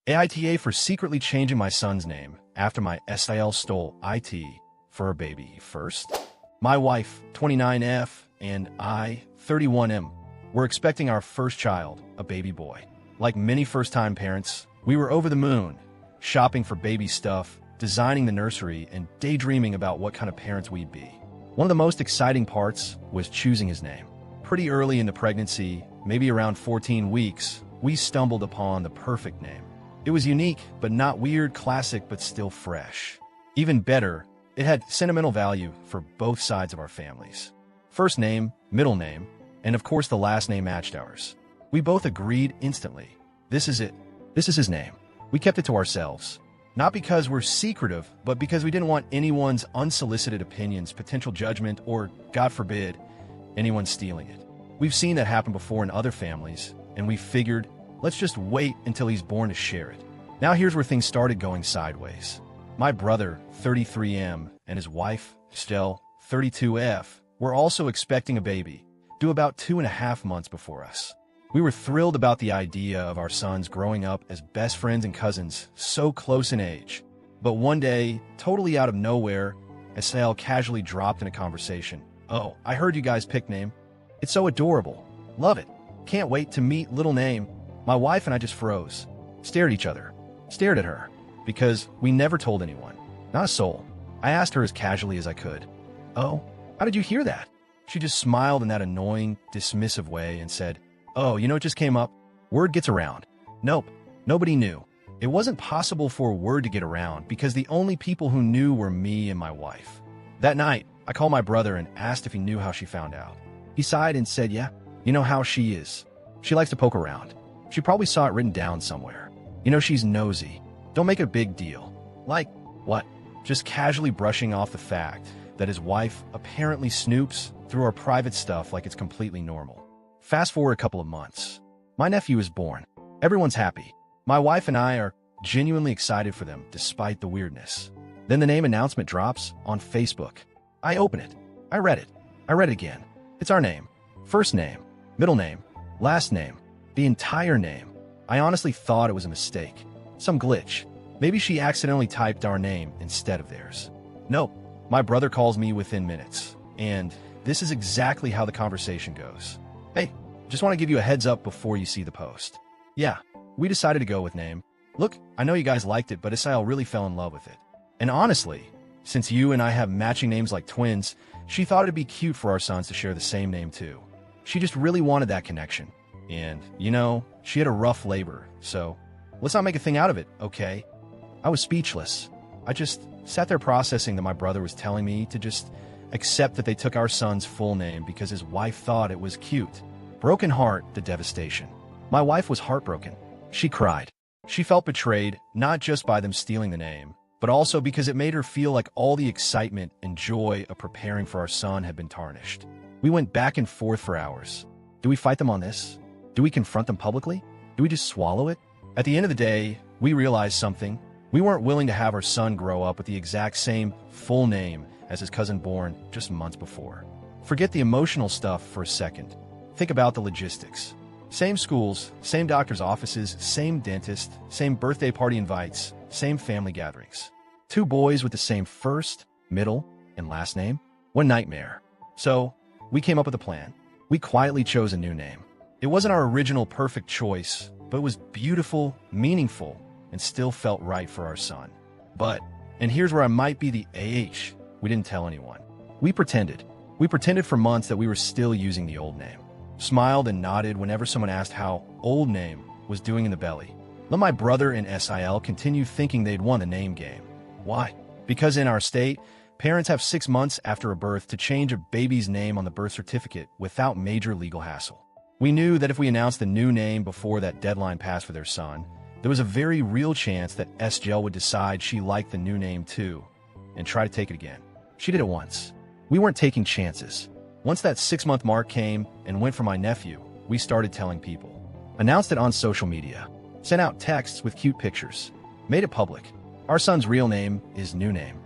AITA for secretly changing my son's name after my SIL stole IT for a baby first. My wife, 29F, and I, 31M, were expecting our first child, a baby boy. Like many first-time parents, we were over the moon, shopping for baby stuff, designing the nursery, and daydreaming about what kind of parents we'd be. One of the most exciting parts was choosing his name. Pretty early in the pregnancy, maybe around 14 weeks, we stumbled upon the perfect name. It was unique, but not weird, classic, but still fresh. Even better, it had sentimental value for both sides of our families. First name, middle name, and of course the last name matched ours. We both agreed instantly. This is it. This is his name. We kept it to ourselves. Not because we're secretive, but because we didn't want anyone's unsolicited opinions, potential judgment, or, God forbid, anyone stealing it. We've seen that happen before in other families, and we figured, let's just wait until he's born to share it. Now here's where things started going sideways. My brother, 33M, and his wife, Stell, 32F, were also expecting a baby, due about 2.5 months before us. We were thrilled about the idea of our sons growing up as best friends and cousins, so close in age. But one day, totally out of nowhere, Estelle casually dropped in a conversation. "Oh, I heard you guys picked name. It's so adorable. Love it. Can't wait to meet little name." My wife and I just froze, stared at each other, stared at her, because we never told anyone, not a soul. I asked her as casually as I could, "Oh, how did you hear that?" She just smiled in that annoying, dismissive way and said, "Oh, it just came up. Word gets around." Nope, nobody knew. It wasn't possible for word to get around because the only people who knew were me and my wife. That night, I called my brother and asked if he knew how she found out. He sighed and said, "Yeah, you know how she is. She likes to poke around. She probably saw it written down somewhere. She's nosy. Don't make a big deal." Like, what? Just casually brushing off the fact that his wife apparently snoops through our private stuff like it's completely normal. Fast forward a couple of months. My nephew is born. Everyone's happy. My wife and I are genuinely excited for them, despite the weirdness. Then the name announcement drops on Facebook. I open it. I read it. I read it again. It's our name. First name, middle name, last name, the entire name. I honestly thought it was a mistake. Some glitch. Maybe she accidentally typed our name instead of theirs. Nope. My brother calls me within minutes. And this is exactly how the conversation goes. "Hey, just want to give you a heads up before you see the post. Yeah, we decided to go with name. Look, I know you guys liked it, but Isael really fell in love with it. And honestly, since you and I have matching names like twins, she thought it'd be cute for our sons to share the same name too. She just really wanted that connection. And, she had a rough labor, so let's not make a thing out of it, okay?" I was speechless. I just sat there processing that my brother was telling me to just accept that they took our son's full name because his wife thought it was cute. Broken heart, the devastation. My wife was heartbroken. She cried. She felt betrayed, not just by them stealing the name, but also because it made her feel like all the excitement and joy of preparing for our son had been tarnished. We went back and forth for hours. Do we fight them on this? Do we confront them publicly? Do we just swallow it? At the end of the day, we realized something. We weren't willing to have our son grow up with the exact same full name as his cousin born just months before. Forget the emotional stuff for a second. Think about the logistics. Same schools, same doctor's offices, same dentist, same birthday party invites, same family gatherings. 2 boys with the same first, middle, and last name? One nightmare. So, we came up with a plan. We quietly chose a new name. It wasn't our original perfect choice, but it was beautiful, meaningful, and still felt right for our son. But, and here's where I might be the AH, we didn't tell anyone. We pretended. We pretended for months that we were still using the old name. Smiled and nodded whenever someone asked how old name was doing in the belly. Let my brother and SIL continue thinking they'd won the name game. Why? Because in our state, parents have 6 months after a birth to change a baby's name on the birth certificate without major legal hassle. We knew that if we announced the new name before that deadline passed for their son, there was a very real chance that SGL would decide she liked the new name too and try to take it again. She did it once. We weren't taking chances. Once that 6-month mark came and went for my nephew, we started telling people. Announced it on social media. Sent out texts with cute pictures. Made it public. Our son's real name is new name.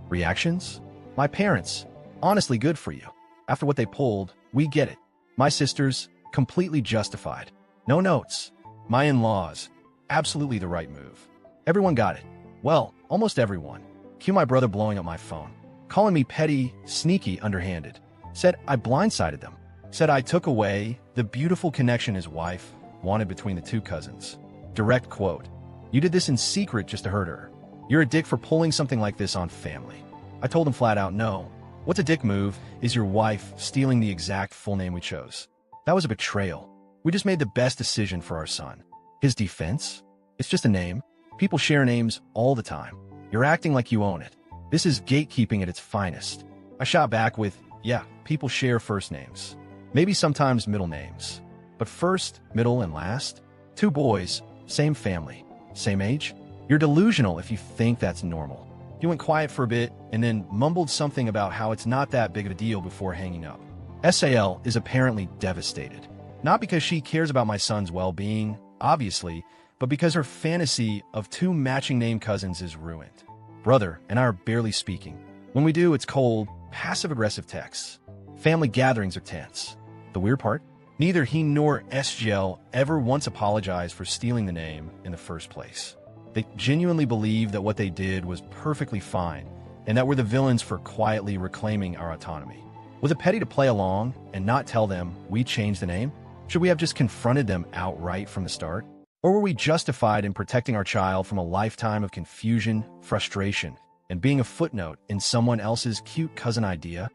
Reactions? My parents. Honestly, good for you. After what they pulled, we get it. My sisters, completely justified. No notes. My in-laws. Absolutely the right move. Everyone got it. Well, almost everyone. Cue my brother blowing up my phone, calling me petty, sneaky, underhanded. Said I blindsided them. Said I took away the beautiful connection his wife wanted between the two cousins. Direct quote. You did this in secret just to hurt her. You're a dick for pulling something like this on family. I told him flat out, no. What's a dick move is your wife stealing the exact full name we chose. That was a betrayal. We just made the best decision for our son. His defense? It's just a name. People share names all the time. You're acting like you own it. This is gatekeeping at its finest. I shot back with, yeah, people share first names. Maybe sometimes middle names. But first, middle, and last? Two boys, same family, same age? You're delusional if you think that's normal. He went quiet for a bit and then mumbled something about how it's not that big of a deal before hanging up. SIL is apparently devastated. Not because she cares about my son's well-being, obviously, but because her fantasy of two matching name cousins is ruined. Brother and I are barely speaking. When we do, it's cold, passive-aggressive texts. Family gatherings are tense. The weird part? Neither he nor SGL ever once apologized for stealing the name in the first place. They genuinely believe that what they did was perfectly fine and that we're the villains for quietly reclaiming our autonomy. Was it petty to play along and not tell them we changed the name? Should we have just confronted them outright from the start? Or were we justified in protecting our child from a lifetime of confusion, frustration, and being a footnote in someone else's cute cousin idea?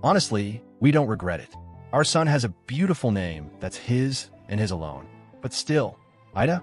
Honestly, we don't regret it. Our son has a beautiful name that's his and his alone. But still, AITA,